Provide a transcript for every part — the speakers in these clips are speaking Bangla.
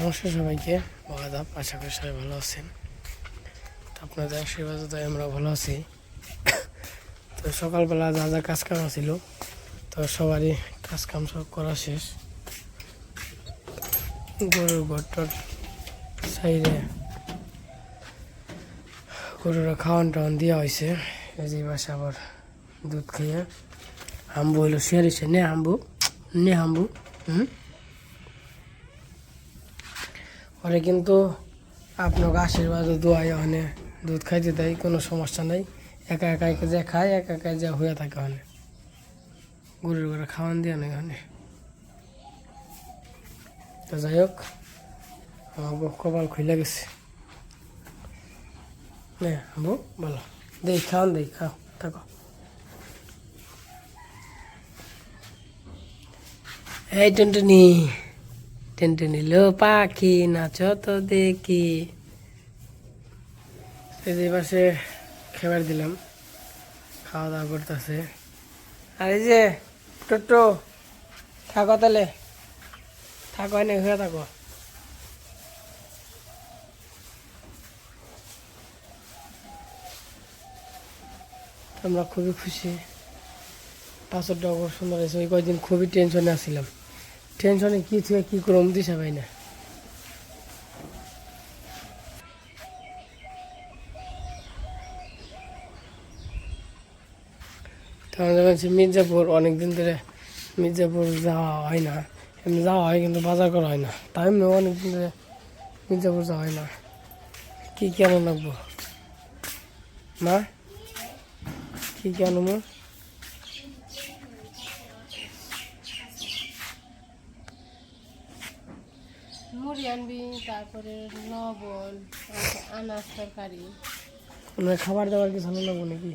নমস্কার সবাইকে, আদাব। আশা করি সবাই ভালো আছেন। তো আপনাদের আশীর্বাদে আমরা ভালো আছি। তো সকালবেলা যা যা কাজ কাম ছিল, তো সবারই কাজ কাম সব করা শেষ। গরুর ঘরটর সাইডে গরুরা খাওয়ান টাওয়ান দেওয়া হয়েছে। এই যে বাসে আবার দুধ খেয়ে হাম্বু হইলো শেয়ারিছে নে হাম্বু ওরে কিন্তু আপনাকে আশীর্বাদ দোয়াই ওখানে দুধ খাইতে দেয়, কোনো সমস্যা নাই। একা একাই যে খায়, একা একাই যা হয়ে থাকে ওখানে গরুর ঘরে খাওয়ান দিয়ে নেই ওখানে। তো যাই হোক, আমার কপাল খুলে গেছে। নে হাম্বু বলো, খাও থাকো। এই টেনটনি লো পাখি নাচ তো দেখি। এই যে পাশে খেবার দিলাম, খাওয়া দাওয়া করতেছে। আর এই যে টোটো থাকো, তাহলে থাকো, এনে হয়ে থাকো। আমরা খুবই খুশি, পাঁচশোটা খুব সুন্দর হয়েছে। ওই কয়েকদিন খুবই টেনশনে আসছিলাম, টেনশনে কি থেকে কী করম দিশা পাই না। তখন যখন মির্জাপুর অনেকদিন ধরে মির্জাপুর যাওয়া হয় না, এমনি যাওয়া হয় কিন্তু বাজার করা হয় না। তাই এমনি অনেকদিন ধরে মির্জাপুর যাওয়া হয় না। কি কেন লাগবো মা, কি কেন মা? মুড়ি আনবি, তারপরে লবণ, আনাজ তরকারি। খাবার দাবার কিছু ভালো লাগবো নাকি?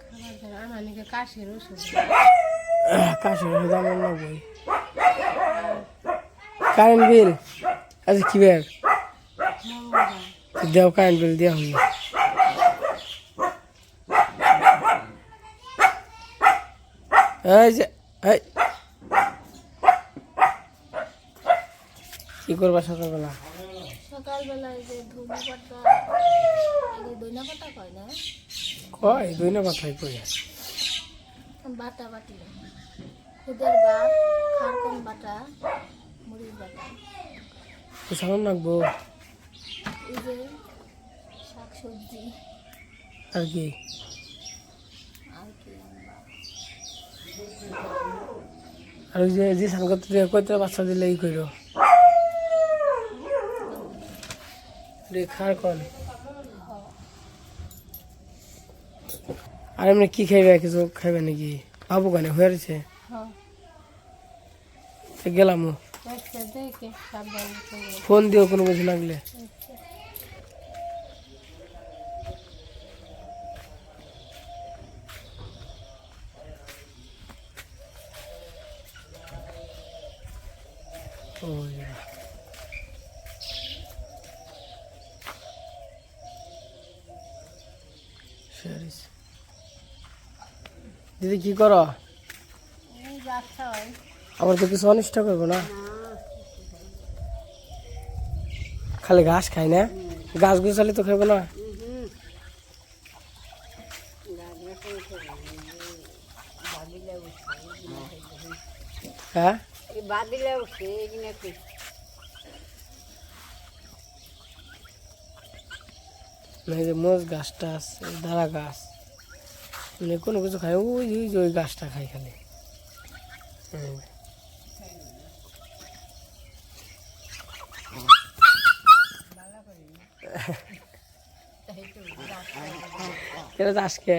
খাবার দাবার আমার নাকি কাশির ওষুধ। কাশি ওষুধ আমার লাগবই। কারেন্ট বিল আচ্ছা কি বের মঙ্গলবার দেও, কারেন্ট বিল দেওয়া হল। এই যে এই কি করবা সকালবেলা? সকালবেলায় যে ধনে পাতা, ধনে পাতা কয় না, কয় দুই না কথাই কই বাটা বাটিল, খুদের ভাত, খারকন বাটা, মুড়ির বাটা, সালাম লাগবো এই যে শাক সবজি আর কি। আর কি আনবা। আর ওই যে সান করতে কইতে বাচ্চা দিলে ই করো খার কন। আর এমনি কি খাইবে, কিছু খাইবে নাকি? বাবু কানে হয়ে রয়েছে, গেলাম। আচ্ছা দেখে সাবধানে ফোন দিও কোনো কিছু লাগলে। দিদি কি করো? আবার তো কিছু অনিষ্ট করবো না, খালি ঘাস খাই না, গাছ গুছালি তো খাবো না। হ্যাঁ এই যে মোজ গাছটা আছে, দাঁড়া গাছ, মানে কোনো কিছু খাই, ওই যে ওই গাছটা খাই খালি। কেন আজকে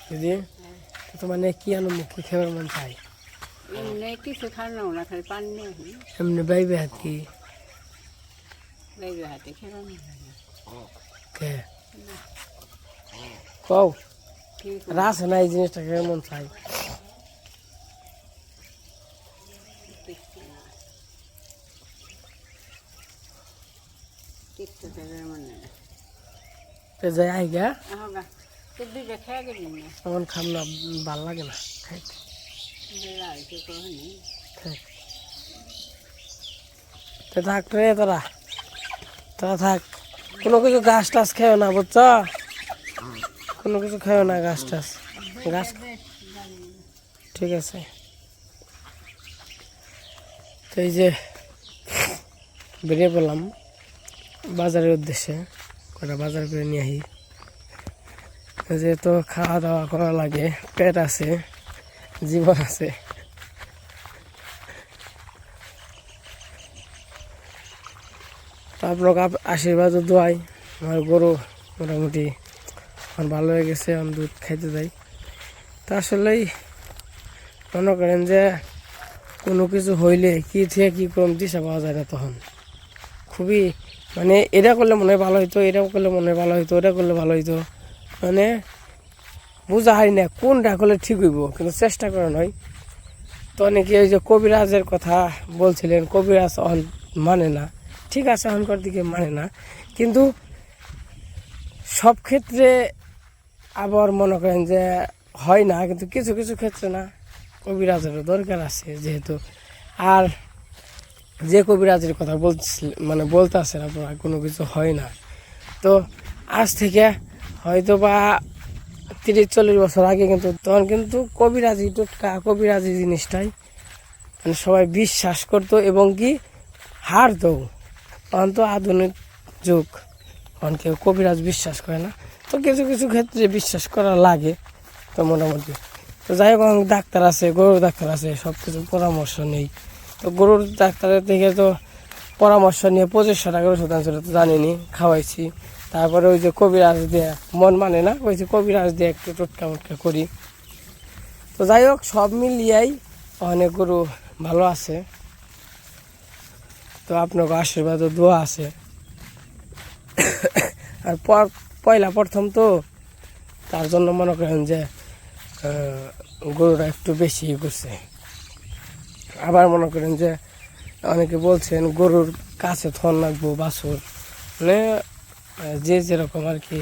দিদি তোমার কি আনো মুখে খেবার মন চাই? এমনি কিছু খাওয়ানো না, খালি পানি নেই। এমনি বাইবে হাত কি বাইরে হাতে খেলাম কে কও রাস না, এই জিনিসটা খেয়ে মন চাই। টিকতে মানে যাই আইগা আহগা তো দুইটা খেয়ে গেলি না তখন খাম না, ভাল লাগে না খাইতে। বেড়াই তো কহনি তো থাক রে তোরা, তোরা থাক, কোনো কিছু গাছ টাছ খেও না বুঝছ, কোনো কিছু খেও না গাছ টাছ, গাছ ঠিক আছে। তো এই যে বেরিয়ে পড়লাম বাজারের উদ্দেশ্যে, কটা বাজার করে নিয়ে আসি, যেহেতু খাওয়া দাওয়া করা লাগে, পেট আছে, জীবন আছে। তো আপনাকে আশীর্বাদ দোয়াই, আমার গরু মোটামুটি আমার ভালো হয়ে গেছে, আমি দুধ খাইতে যাই। তা আসলেই মনে করেন যে কোনো কিছু হইলে কি থেকে কী করম দিশা পাওয়া যায় না তখন। খুবই মানে এটা করলে মনে হয় ভালো হইতো, এটা করলে মনে হয় ভালো হইতো, ওটা করলে ভালো হইতো, মানে বোঝা হয় না কোনটা করলে ঠিক হইব, কিন্তু চেষ্টা করে নয়। তো অনেকে ওই যে কবিরাজের কথা বলছিলেন, কবিরাজ মানে না, ঠিক আছে অহংকার দিকে মানে না, কিন্তু সব ক্ষেত্রে আবার মনে করেন যে হয় না, কিন্তু কিছু কিছু ক্ষেত্রে না কবিরাজেরও দরকার আছে যেহেতু। আর যে কবিরাজের কথা মানে বলতে আছেন আপনারা, কোনো কিছু হয় না, তো আজ থেকে হয়তো বা 30-40 বছর আগে কিন্তু তখন কিন্তু কবিরাজি টোটকা, কবিরাজি জিনিসটাই মানে সবাই বিশ্বাস করতো এবং কি হারতো। তখন তো আধুনিক যুগ, তখন কেউ কবিরাজ বিশ্বাস করে না, তো কিছু কিছু ক্ষেত্রে বিশ্বাস করা লাগে। তো মোটামুটি তো যাই হোক, ডাক্তার আছে, গরুর ডাক্তার আছে, সব কিছু পরামর্শ নেই। তো গরুর ডাক্তারের থেকে তো পরামর্শ নিয়ে 2500 টাকার ওষুধ আনছিল, তো জানিনি, খাওয়াইছি। তারপরে ওই যে কবিরাজ দিয়ে মন মানে না, ওই যে কবিরাজ দিয়ে একটু টোটকা মোটকা করি। তো যাই হোক, সব মিলিয়েই অনেক গরু ভালো আছে। তো আপনাকে আশীর্বাদ ও দোয়া আছে। আর পয়লা প্রথম তো, তার জন্য মনে করেন যে গরুটা একটু বেশি করছে। আবার মনে করেন যে অনেকে বলছেন গরুর কাছে থন লাগবো বাছুর, মানে যে যেরকম আর কি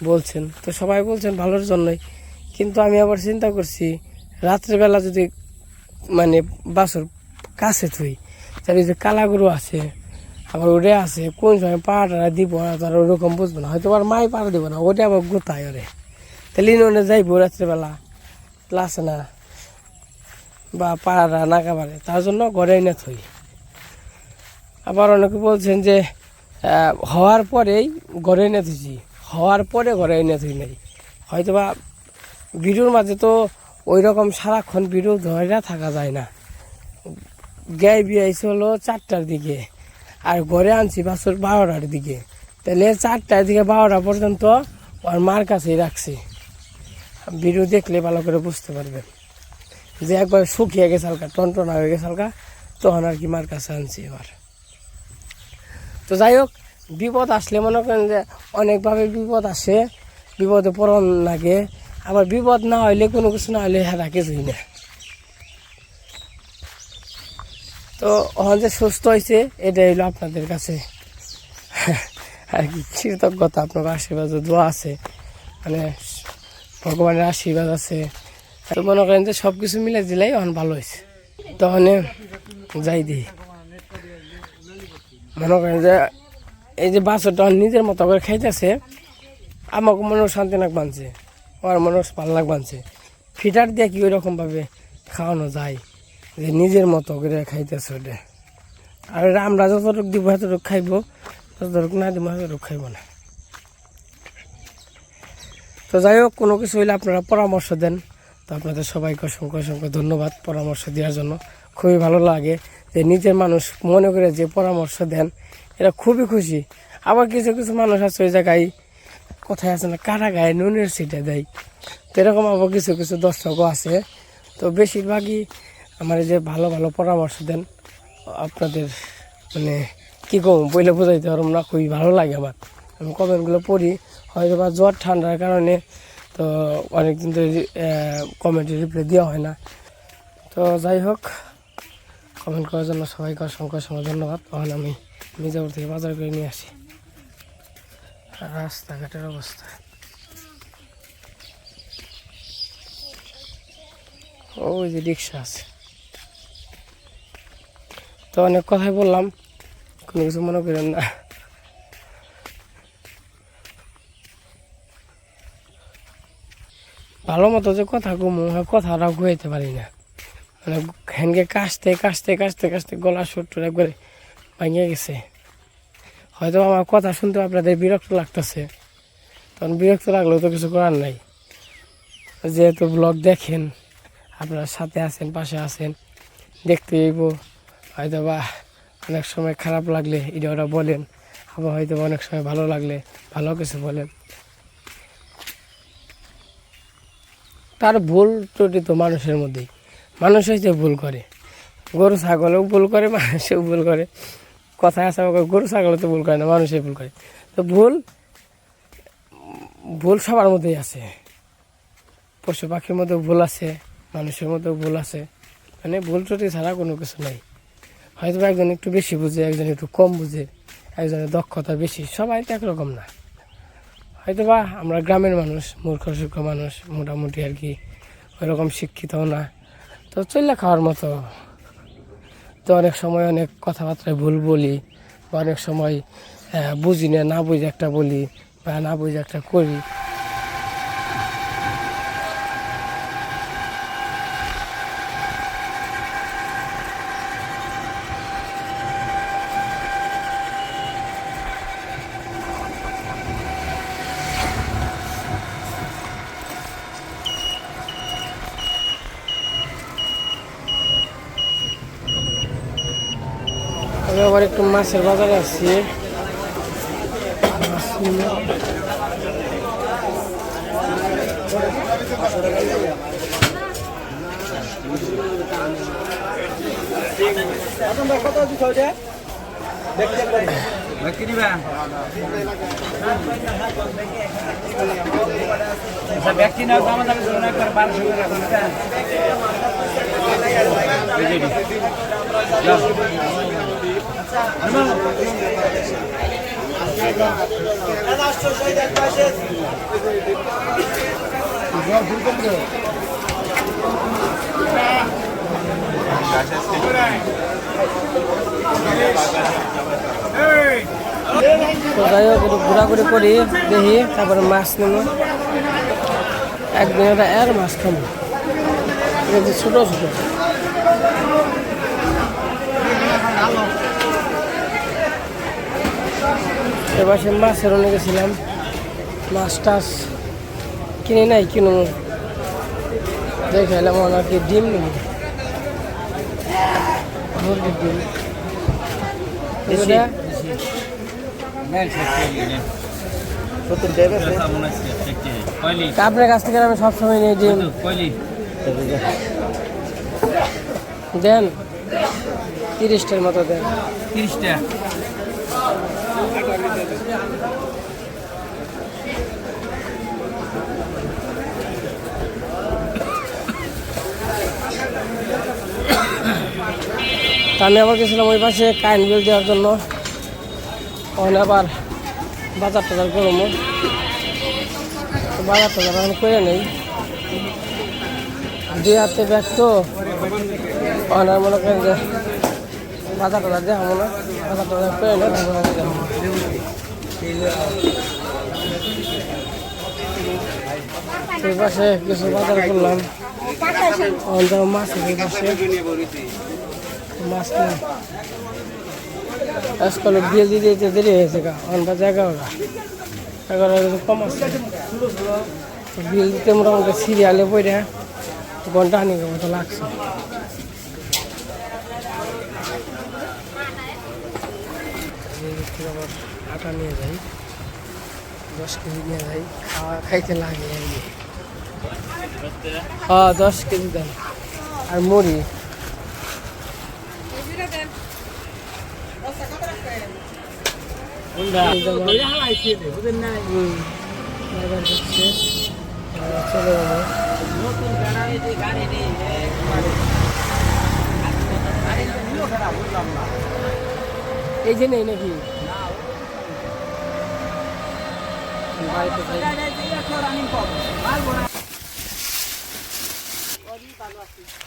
বলছেন, তো সবাই বলছেন ভালোর জন্যই। কিন্তু আমি আবার চিন্তা করছি, রাত্রেবেলা যদি মানে বাছুর কাছে থুই, তাহলে যে কালা গরু আছে আবার ওরে আছে, কোন সময় পাড়াটা দিব না তারা ওরকম বুঝবো না, হয়তো আর মাই পাড়া দিব না, ওটা আবার গোতায় ওরে, তাহলে ইনে যাইবো রাত্রেবেলা ক্লাসে না বা পাড়াটা নাকাবারে, তার জন্য ঘরে এনে থই। আবার অনেকে বলছেন যে হওয়ার পরেই ঘরে এনে থুইছি, হওয়ার পরে ঘরে এনে থুই নাই। হয়তো বা ভিডিওর মাঝে তো ওই রকম সারাক্ষণ ভিডিও ধরে থাকা যায় না। গায়ে বিয়ে আইসে হলো 4টার দিকে, আর ঘরে আনছি বাছুর 12টার দিকে, তাহলে 4টার দিকে 12টা পর্যন্ত ওর মার কাছেই রাখছি। ভিডিও দেখলে ভালো করে বুঝতে পারবেন যে একবার শুকিয়ে গেছে হালকা, টনটনা হয়ে গেছে হালকা, তখন আর কি মার কাছে আনছি এবার। তো যাই হোক, বিপদ আসলে মনে করেন যে অনেকভাবে বিপদ আসে, বিপদে পড়ন লাগে। আবার বিপদ না হইলে, কোনো কিছু না হইলে হ্যাঁ কিছুই না। তো ওখান যে সুস্থ হয়েছে, এটাই হইলো আপনাদের কাছে আর কি কৃতজ্ঞতা, আপনার আশীর্বাদ দোয়া আছে, মানে ভগবানের আশীর্বাদ আছে। তো মনে করেন যে সব কিছু মিলে দিলেই এখন ভালো হয়েছে। তখন যাই দিই, মনে করেন যে এই যে বাছরটা নিজের মতো করে খাইতেছে, আমাকে মনেও শান্তি নাক বানছে, আমার মনেও ভালো লাগ বানছে। ফিটার দিয়ে কি ওই রকমভাবে খাওয়ানো যায় যে নিজের মতো করে খাইতেছে ওটা। আর আমরা যতটুকু দিব এতটুকু খাইব, যতটুকু না দিব এতটুকু খাইব না। তো যাই হোক, কোনো কিছু হইলে আপনারা পরামর্শ দেন। তো আপনাদের সবাইকে অসংখ্য অসংখ্য ধন্যবাদ পরামর্শ দেওয়ার জন্য। খুবই ভালো লাগে যে নিজের মানুষ মনে করে যে পরামর্শ দেন, এটা খুবই খুশি। আবার কিছু কিছু মানুষ আছে ওই জায়গায় কথায় আছে না, কারা গায়ে নুনের ছিটে দেয়, তো এরকম আবার কিছু কিছু দর্শকও আছে। তো বেশিরভাগই আমার এই যে ভালো ভালো পরামর্শ দেন, আপনাদের মানে কী কম বইলে বোঝাইতে পারব না, খুবই ভালো লাগে আমার। আমি কমেন্টগুলো পড়ি, হয়তো বা জ্বর ঠান্ডার কারণে তো অনেকদিন ধরে কমেন্টের রিপ্লাই দেওয়া হয় না। তো যাই হোক, কমেন্ট করার জন্য সবাইকে অসংখ্য অসংখ্য ধন্যবাদ। তখন আমি মির্জাপুর থেকে বাজার করে নিয়ে আসি। রাস্তাঘাটের অবস্থা। ওই যে রিক্সা আছে। তো অনেক কথাই বললাম, কোনো কিছু মনে করেন না। ভালো মতো যে কথা কমু, কথাটাও কইতে পারি না। মানে হ্যানকে কাশতে কাশতে কাশতে কাশতে গলা সুর একবারে ভাঙিয়ে গেছে। হয়তো আমার কথা শুনতে আপনাদের বিরক্ত লাগতেছে, তখন বিরক্ত লাগলেও তো কিছু করার নাই। যেহেতু ব্লগ দেখেন, আপনারা সাথে আছেন, পাশে আছেন, দেখতে হইব। হয়তো বা অনেক সময় খারাপ লাগলে এটা ওরা বলেন, আবার হয়তো অনেক সময় ভালো লাগলে ভালো কিছু বলেন। তার ভুল ত্রুটি তো মানুষের মধ্যেই, মানুষ হইতে ভুল করে, গরু ছাগলেও ভুল করে, মানুষেও ভুল করে। কথায় আসা গরু ছাগলও তো ভুল করে না, মানুষই ভুল করে। তো ভুল ভুল সবার মধ্যেই আছে। পশু পাখির মধ্যেও ভুল আছে, মানুষের মধ্যেও ভুল আছে। মানে ভুল ত্রুটি ছাড়া কোনো কিছু নাই। হয়তো একজন একটু বেশি বুঝে, একজন একটু কম বুঝে, একজনের দক্ষতা বেশি, সবাই তো একরকম না। হয়তোবা আমরা গ্রামের মানুষ, মূর্খ সূক্ষ্ম মানুষ, মোটামুটি আর কি ওইরকম শিক্ষিতও না, তো চললে খাওয়ার মতো। তো অনেক সময় অনেক কথাবার্তায় ভুল বলি, বা অনেক সময় বুঝি না বুঝে একটা বলি, বা না বুঝে একটা করি। আমি আবার একটু মাছের বাজারে আসছি, মাছ নিয়ে। ব্যক্তি না একবার 1200 করে রাখুন। তো যাই হোক একটু ঘোরাঘুরি করি, দেখি, তারপরে মাছ নেব। একদিন এটা এর মাছ খাবো, ছোটো ছোটো। এবার সে মাছের অনেক গেছিলাম, মাছ টাছ কিনে নাই, কিনো দেখে এলাম আর কি ডিম নেব, মুরগির ডিম। আপনার কাছ থেকে আমি সবসময় নিয়ে ডিম দেন, 30টার মতো দেন। 30টা আমি আবার গেছিলাম ওই পাশে কারেন্ট বিল দেওয়ার জন্য। ওখানে আবার বাজার টাজার করবো, বাজার টাজার এখন করে নেই, 2 হাতে ব্যাগ তো। ওনার মনে করেন যে বাজার টাজার দেখাবো না, বাজার টাজার করে নেই। ওই পাশে কিছু বাজার করলাম, মাছ ওই পাশে মাছ নেই। আজকাল বিল দিতে দিতে দেরি হয়েছে গা, বাজে 11টা কম আছে। বিল দিতে মোটামুটি সিরিয়ালে পড়ে ঘন্টা খানিক মতো লাগছে। আবার আটা নিয়ে যাই, 10 কেজি নিয়ে যাই, খাইতে লাগে আর কি। 10 কেজি দেন, আর মুড়ি। চলে যাবো। এই যে নেই নাকি বাড়িতে যাই।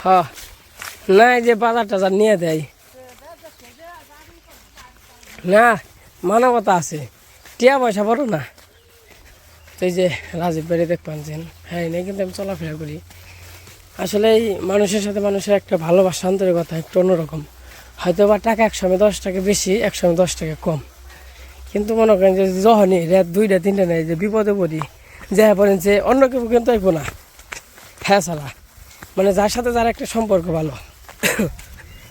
হ্যাঁ না এই যে বাজার টাজার নিয়ে দেয় না, মানবতা আছে, টিয়া পয়সা বড় না। তো এই যে রাজীব বাড়ি দেখ পাচ্ছেন, হ্যাঁ নেই কিন্তু আমি চলাফেরা করি। আসলে এই মানুষের সাথে মানুষের একটা ভালোবাসা আন্তরিকতা একটু অন্যরকম। হয়তো বা টাকা একসময় 10 টাকা বেশি, একসময় 10 টাকা কম, কিন্তু মনে করেন যে যখনই রাত 2টা 3টা নেই যে বিপদে পড়ি, যা বলেন যে অন্য কেউ কিন্তু আইব না, হ্যাঁ সালা মানে যার সাথে যার একটা সম্পর্ক ভালো।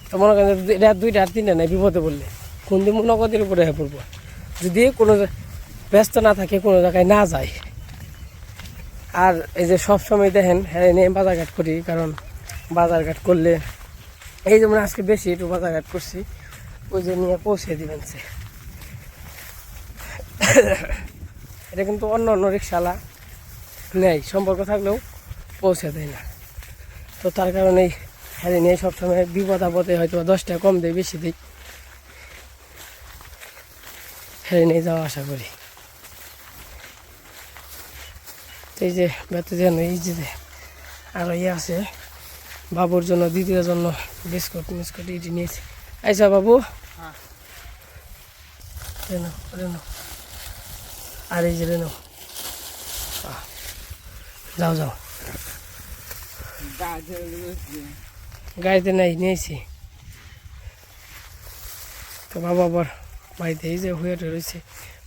তো মনে করেন যে রাত 2টা 3টা নেই বিপদে পড়লে কোন দিন নগদের উপরে হয়ে পড়বো, যদি কোনো ব্যস্ত না থাকে, কোনো জায়গায় না যায়। আর এই যে সবসময় দেখেন হ্যাঁ নিয়ে বাজারঘাট করি, কারণ বাজারঘাট করলে এই যেমন আজকে বেশি একটু বাজারঘাট করছি, ওই যে নিয়ে পৌঁছে দিবেন সে। এটা কিন্তু অন্য অন্য রিক্সাওয়ালা নেই, সম্পর্ক থাকলেও পৌঁছে দেয় না। তো তার কারণেই হ্যাঁ নিয়ে সবসময় বিপদ আপদে হয়তো 10 টাকা কম দেয়, বেশি দিই, হ্যাঁ নিয়ে যাওয়া আশা করি। এই যে বেতে যেন এই যে আরো ইয়ে আছে বাবুর জন্য, দিদির জন্য বিস্কুট মিস্কুট এটি নিয়েছি। আইসা বাবু রেনো রেনো, আর এই যে রেনো, যাও যাও, গাড়িতে নাই নিয়েছি। তো বাবা আবার বাড়িতে এই যে হয়ে রয়েছে,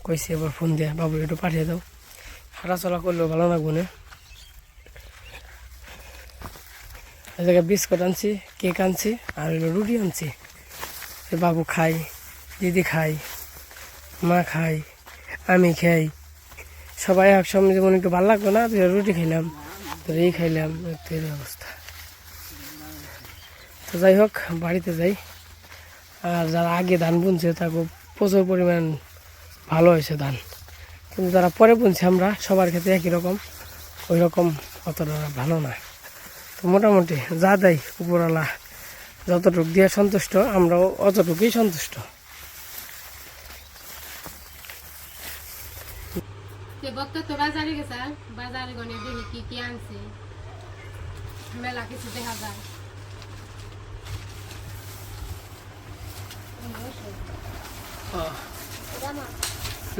কইছে আবার ফোন দিয়ে বাবু একটু পাঠিয়ে দাও, হাঁটাচলা করলেও ভালো লাগবো না। এই জায়গায় বিস্কুট আনছি, কেক আনছি, আর হলো রুটি আনছি। বাবু খাই, দিদি খাই, মা খাই, আমি খাই, সবাই একসঙ্গে যেমন একটু ভালো লাগবে না। রুটি খাইলাম, তো এই খাইলাম, এই অবস্থা। তো যাই হোক বাড়িতে যাই। আর যারা আগে ধান বুনছে তাকে প্রচুর পরিমাণ ভালো হয়েছে ধান, কিন্তু যারা পরে বুনছে আমরা সবার ক্ষেত্রে একই রকম, ওই রকম অতটা ভালো না। তো মোটামুটি যা দেয় উপরওয়ালা যতটুকু দিয়ে সন্তুষ্ট, আমরাও অতটুকুই সন্তুষ্ট। তো বাজারে গেছে, বাজারে গনে দেখি কি কি আনছে, মেলা কিছু দেখা যায়।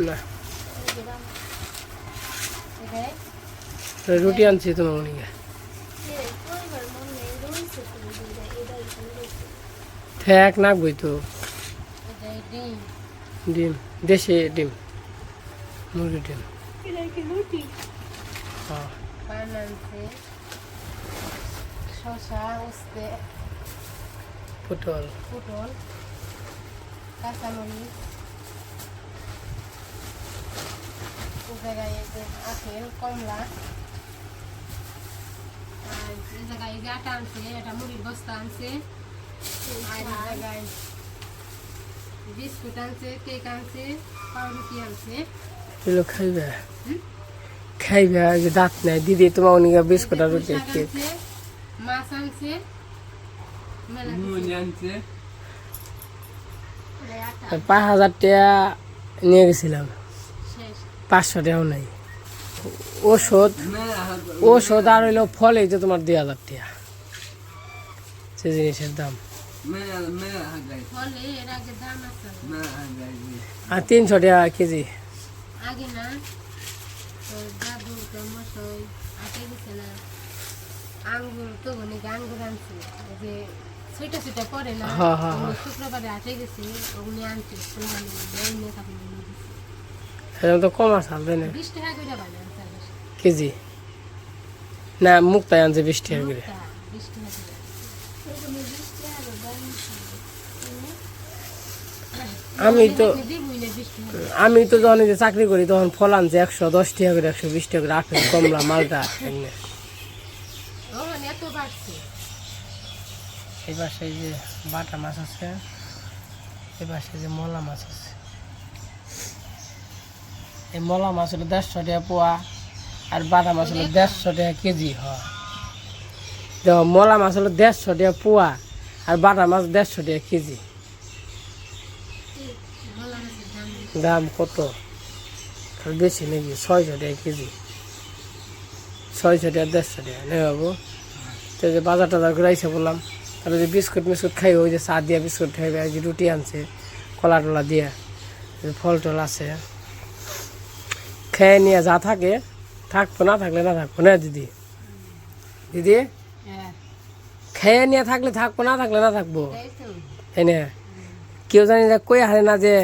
না রুটি আনছি তোমার মনে ঠেক নাকবই তো, ডিম দেশি ডিম, মুরগি ডিম, শসা, উস্তে, পটল, পটল, কাঁচামরিচ, জায়গায় আপেল, কমলা, আর এই জায়গায় যে আটা আনছে, এটা মুড়ির বস্তা আনছে, আর এই জায়গায় বিস্কুট আনছে, কেক আনছে, পাউরুটি আনছে। এগুলো খাইবে খাইবে, দাঁত নাই দিদি তোমার অনেক বিস্কুট আর রুটি কেক, মাছ আনছে, 5,000 টাকা নিয়ে গেছিলাম, 500 টাকাও নাই। ওষুধ আর হইলো ফল, এই যে তোমার 2,000 টাকা সে জিনিসের দাম, আর 300 টাকা কেজি। আগে না দাদু মশাই আটে গেছে না, আঙ্গুর তো আঙ্গুর আনছে, যে ছুটা ছুটা পরে না, শুক্রবারে আটে গেছে, ওগুলি আনছে তো কম আছে 20 টাকা করে বানায় কেজি না, মুক্তায় আনছে 20 টাকা করে। আমি তো যখন যে চাকরি করি তখন ফল আনছে 110 টাকা করে, 120 টাকা করে, আপেল কমলা মালটা। এই পাশে যে বাটা মাছ আছে, এই পাশে যে মলা মাছ আছে। এই মলা মাছ হলো 150 টাকা পোয়া, আর বাটা মাছ হলো 150 টাকা কেজি। হয় দেখো মলা মাছ হলো 150 টাকা পোয়া, আর বাটা মাছ 150 টাকা কেজি। দাম কত তাহলে বেশি নাকি 600 টাকা কেজি, 600 টাকা 150 টাকা নেই বাবু। তো যে বাজার টাজার করে আইসে বললাম, তাহলে যে বিস্কুট মিস্কুট খাই, ওই যে চা দিয়া বিস্কুট খাইবে, আর যে রুটি আনছে কলা টলা দিয়া, ফল টল আছে, খেয়ে নিয়ে যা থাকে থাকবো, না থাকলে না থাকবো না দিদি। দিদি খেয়ে নিয়ে থাকলে থাকবো, না থাকলে না থাকবো, এনে কেউ জানি যে কই হারে না যে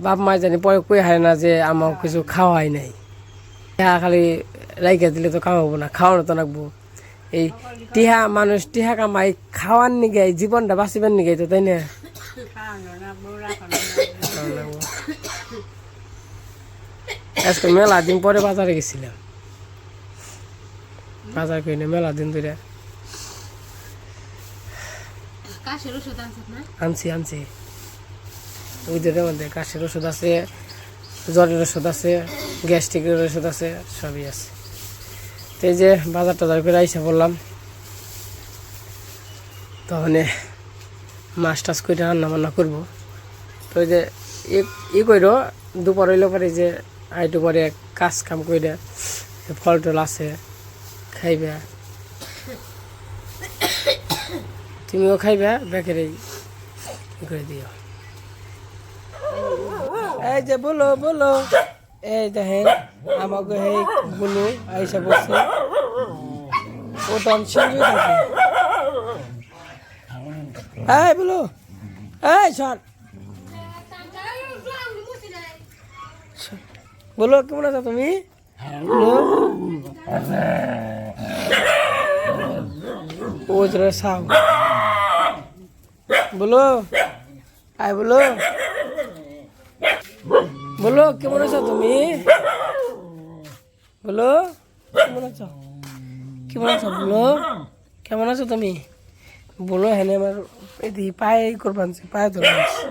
বাপ মা জানি পরে কই হারে না যে আমার কিছু খাওয়াই নাই, খালি রাইখা দিলে তো খাওয়াবো না, খাওয়ানো তো রাখবো। এই টিহা মানুষ টিহা কামাই খাওয়ার নিগে জীবনটা বাঁচিবার নিগে তো, তাই না? আজকে মেলা দিন পরে বাজারে গেছিলাম, বাজার করি না মেলা দিন ধরে। কাশের ওষুধ আনছিস না? আনছি ওইদের মধ্যে কাশের ওষুধ আছে, জ্বরের ওষুধ আছে, গ্যাস্ট্রিকের ওষুধ আছে, সবই আছে। তো এই যে বাজার টাজার করে আইসা বললাম, তখন মাছ টাছ করে রান্না বান্না করবো। তো ওই যে ই করো দুপুর হইলে পরে যে আইটু পরে কাজ কাম করে ফল টল আছে খাইবে, তুমিও খাইবে, বেকেরে করে দিও। এই যে বলো বলো, এই দেখেন আমাকে এই বলু আইসা বসে, ও টেনশন থাকে। এই বলো, এই শোন বলো, কেমন আছো তুমি? বলো ও জোরে সাও, বলো আয় বলো, বলো কেমন আছো তুমি? বলো কেমন আছো, কেমন আছো বলো, কেমন আছো তুমি? বলো হ্যাঁ আমার এদিকে পায়ে করবানছি, পায়ে ধরবানছি।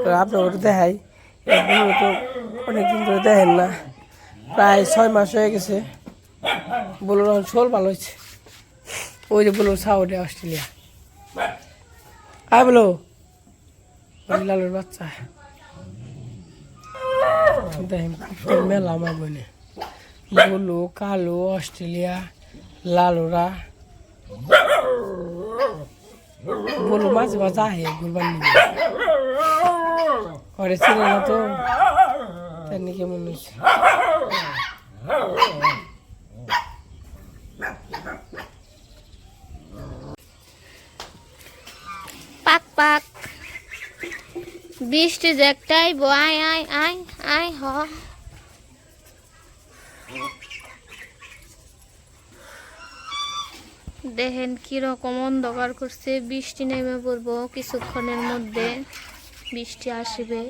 তো আপনার ওটা দেখাই, এগুলো তো অনেকদিন ধরে দেখেন না, প্রায় 6 মাস হয়ে গেছে। বলুন এখন শোল ভালো হয়েছে, ওই যে বলুন সাউথে অস্ট্রেলিয়া। আয় বলো লালুর বাচ্চা দেখেন মেলা আমার বোনে, বলু কালু অস্ট্রেলিয়া লালুরা, বলু মাঝে মাঝে আহে ঘুরবার নিয়ে, ঘরে ছিল না তো তার নিয়ে কেমন হয়েছে। পাক পাক বৃষ্টি যে একটাই আয় আয় আয় আয় হ। দেখেন কিরকম অন্ধকার করছে, বৃষ্টি নেমে পড়বো কিছুক্ষণের মধ্যে, বৃষ্টি আসবে।